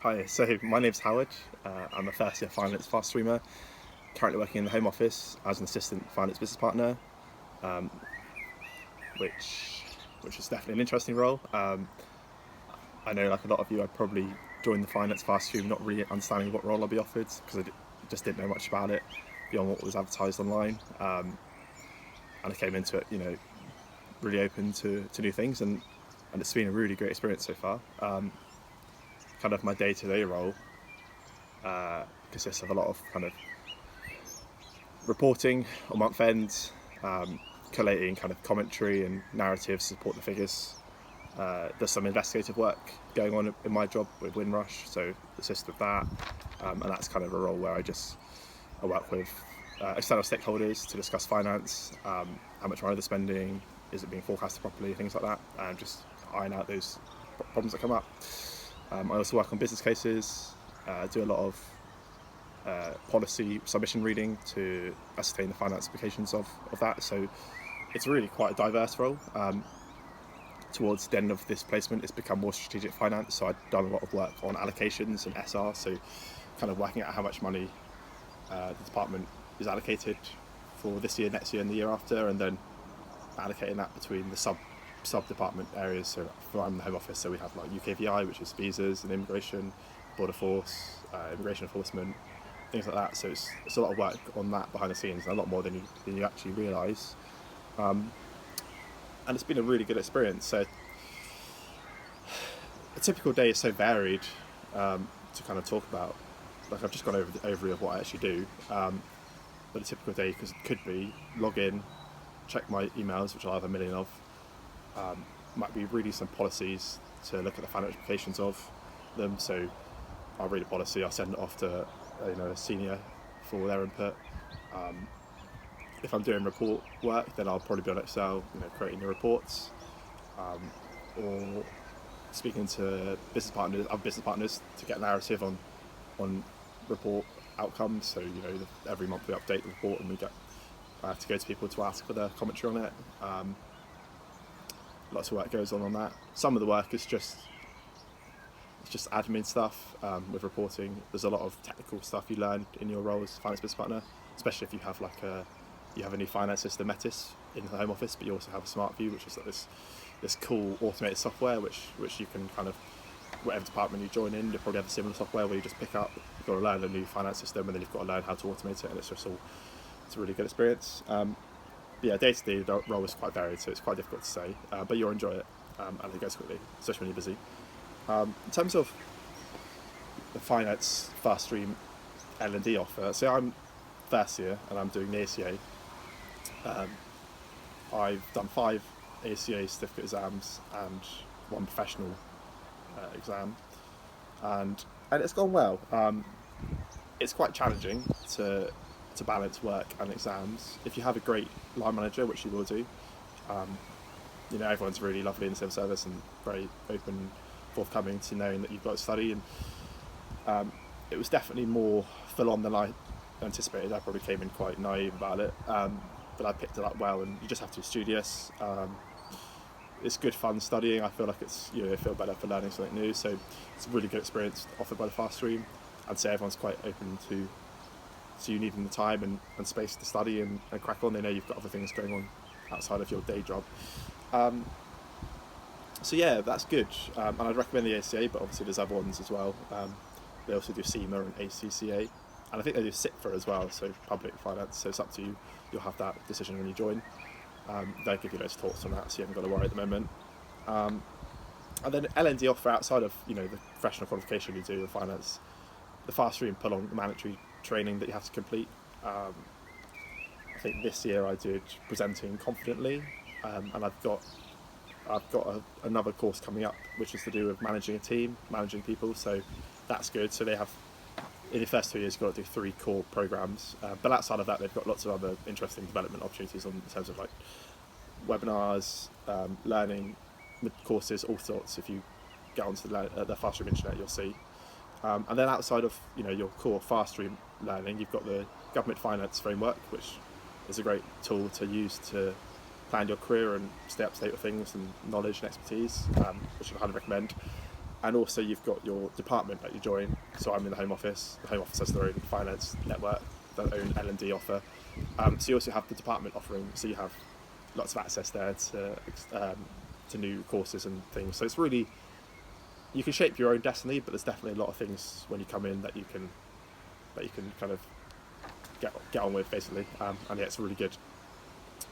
Hi, so my name's Howard. I'm a first year finance fast streamer, currently working in the Home Office as an assistant finance business partner, um, which which is definitely an interesting role. I know, like a lot of you, I'd probably joined the finance fast stream not really understanding what role I'd be offered because just didn't know much about it beyond what was advertised online. And I came into it, really open to new things, and it's been a really great experience so far. Kind of my day-to-day role consists of a lot of kind of reporting on month end, collating kind of commentary and narratives to support the figures. There's some investigative work going on in my job with Windrush, so assist with that, and that's kind of a role where I work with external stakeholders to discuss finance, how much money they're spending, is it being forecasted properly, things like that, and just iron out those problems that come up. I also work on business cases, do a lot of policy submission reading to ascertain the finance implications of that. So it's really quite a diverse role. Towards the end of this placement, it's become more strategic finance. So I've done a lot of work on allocations and SR, so kind of working out how much money the department is allocated for this year, next year, and the year after, and then allocating that between the sub department areas. So I'm in the Home Office, so we have like UKVI, which is visas and immigration, border force, immigration enforcement, things like that. So it's a lot of work on that behind the scenes, and a lot more than you actually realise. And it's been a really good experience. So a typical day is so varied to kind of talk about. Like I've just gone over the overview of what I actually do, but a typical day could be log in, check my emails, which I'll have a million of. Might be reading some policies to look at the financial implications of them. So I'll read a policy, I'll send it off to a senior for their input. If I'm doing report work, then I'll probably be on Excel, creating the reports, or speaking to other business partners to get narrative on report outcomes. So every month we update the report, and I have to go to people to ask for their commentary on it. Lots of work goes on that. Some of the work is just admin stuff with reporting. There's a lot of technical stuff you learn in your role as finance business partner, especially if you have a new finance system, Metis, in the Home Office, but you also have a SmartView, which is like this cool automated software which you can kind of, whatever department you join in, you'll probably have a similar software where you just pick up, you've got to learn a new finance system, and then you've got to learn how to automate it, and it's a really good experience. Yeah, day-to-day the role is quite varied, so it's quite difficult to say, but you'll enjoy it, and it goes quickly, especially when you're busy. In terms of the finance fast stream L&D offer, so I'm first year and I'm doing the ACA. I've done 5 ACA certificate exams and 1 professional exam, and it's gone well. It's quite challenging to balance work and exams. If you have a great line manager, which you will do, everyone's really lovely in the civil service and very open, forthcoming to knowing that you've got to study. And it was definitely more full on than I anticipated. I probably came in quite naive about it, but I picked it up well, and you just have to be studious. It's good fun studying. I feel like it's I feel better for learning something new. So it's a really good experience offered by the fast stream. I'd say everyone's quite open to you needing the time and space to study and crack on. They know you've got other things going on outside of your day job. So yeah, that's good. And I'd recommend the ACA, but obviously there's other ones as well. They also do CIMA and ACCA, and I think they do SIPFA as well, so public finance. So it's up to you. You'll have that decision when you join. They'll give you those talks on that, so you haven't got to worry at the moment. And then L&D offer outside of the professional qualification you do in finance, the fast stream pull on the mandatory training that you have to complete. I think this year I did presenting confidently, and I've got another course coming up which is to do with managing a team, managing people. So that's good. So they have, in the first 2 years, you've got to do 3 core programs, but outside of that they've got lots of other interesting development opportunities in terms of like webinars, learning courses, all sorts. If you get onto the fast stream internet, you'll see. And then outside of your core fast stream learning, you've got the government finance framework, which is a great tool to use to plan your career and stay up to date with things and knowledge and expertise, which I highly recommend. and also you've got your department that you join. So I'm in the Home Office. The Home Office has their own finance network, their own L&D offer. So you also have the department offering. So you have lots of access there to new courses and things. So it's really, you can shape your own destiny, but there's definitely a lot of things when you come in that you can kind of get on with, basically. And yeah, it's really good.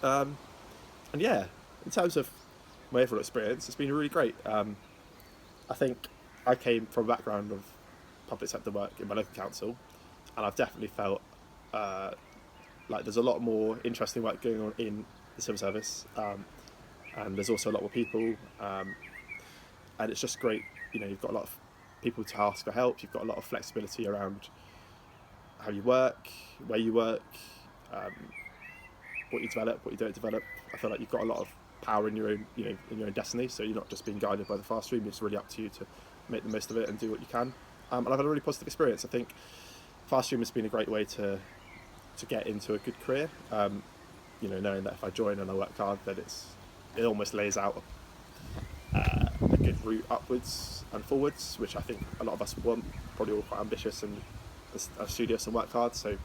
And yeah, in terms of my overall experience, it's been really great. I think I came from a background of public sector work in my local council, and I've definitely felt like there's a lot more interesting work going on in the civil service, and there's also a lot more people, and it's just great. You know, you've got a lot of people to ask for help. You've got a lot of flexibility around how you work, where you work, what you develop, what you don't develop. I feel like you've got a lot of power in your own, in your own destiny. So you're not just being guided by the fast stream. It's really up to you to make the most of it and do what you can. And I've had a really positive experience. I think fast stream has been a great way to get into a good career. Knowing that if I join and I work hard, that it almost lays out a good route upwards and forwards, which I think a lot of us want. Probably all quite ambitious and studious and work hard. So,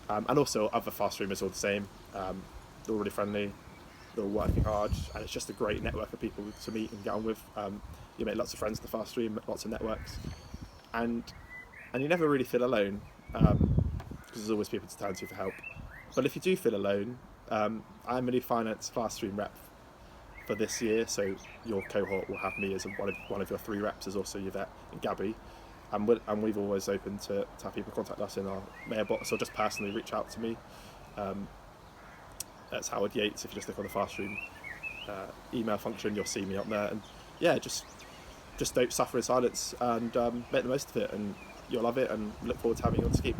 and also other fast streamers are all the same. They're all really friendly. They're all working hard, and it's just a great network of people to meet and get on with. You make lots of friends in the fast stream, lots of networks, and you never really feel alone, because there's always people to turn to for help. But if you do feel alone, I'm a new finance fast stream rep for this year, so your cohort will have me as one of your 3 reps, as also Yvette and Gabby, and we've always open to have people contact us in our mailbox or just personally reach out to me. That's Howard Yates. If you just look on the fast stream email function, you'll see me up there. And yeah, just don't suffer in silence, and make the most of it, and you'll love it, and look forward to having you on Skip.